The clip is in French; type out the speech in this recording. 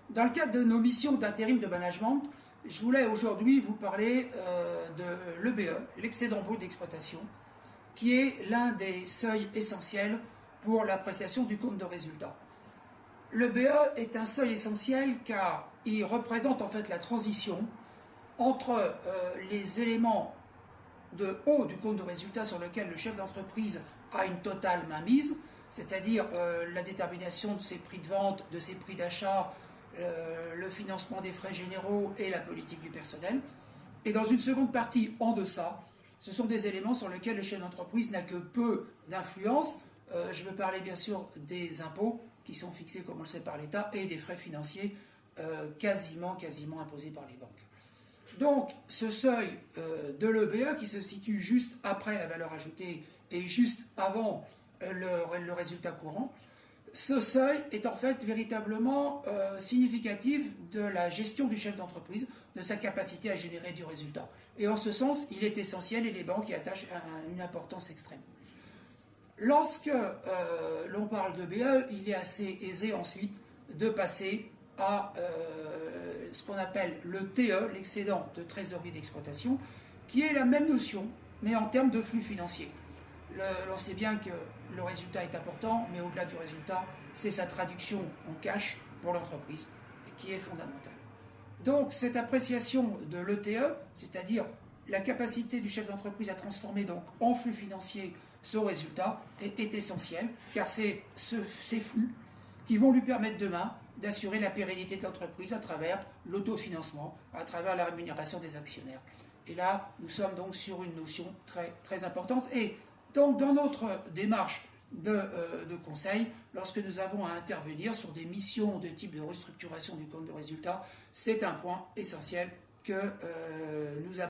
Dans le cadre de nos missions d'intérim de management, je voulais aujourd'hui vous parler de l'EBE, l'excédent brut d'exploitation, qui est l'un des seuils essentiels pour l'appréciation du compte de résultat. L'EBE est un seuil essentiel car il représente en fait la transition entre les éléments de haut du compte de résultat sur lequel le chef d'entreprise a une totale mainmise, c'est-à-dire la détermination de ses prix de vente, de ses prix d'achat, le financement des frais généraux et la politique du personnel. Et dans une seconde partie, en deçà, ce sont des éléments sur lesquels le chef d'entreprise n'a que peu d'influence. Je veux parler bien sûr des impôts qui sont fixés, comme on le sait, par l'État et des frais financiers quasiment imposés par les banques. Donc, ce seuil de l'EBE qui se situe juste après la valeur ajoutée et juste avant le résultat courant, ce seuil est en fait véritablement significatif de la gestion du chef d'entreprise, de sa capacité à générer du résultat. Et en ce sens, il est essentiel et les banques y attachent une importance extrême. Lorsque l'on parle de BE, il est assez aisé ensuite de passer à ce qu'on appelle le TE, l'excédent de trésorerie d'exploitation, qui est la même notion, mais en termes de flux financiers. On sait bien que le résultat est important, mais au-delà du résultat, c'est sa traduction en cash pour l'entreprise, qui est fondamentale. Donc cette appréciation de l'ETE, c'est-à-dire la capacité du chef d'entreprise à transformer donc en flux financier ce résultat, est essentielle, car c'est ces flux qui vont lui permettre demain d'assurer la pérennité de l'entreprise à travers l'autofinancement, à travers la rémunération des actionnaires. Et là, nous sommes donc sur une notion très importante. Et donc, dans notre démarche de conseil, lorsque nous avons à intervenir sur des missions de type de restructuration du compte de résultat, c'est un point essentiel que nous avons.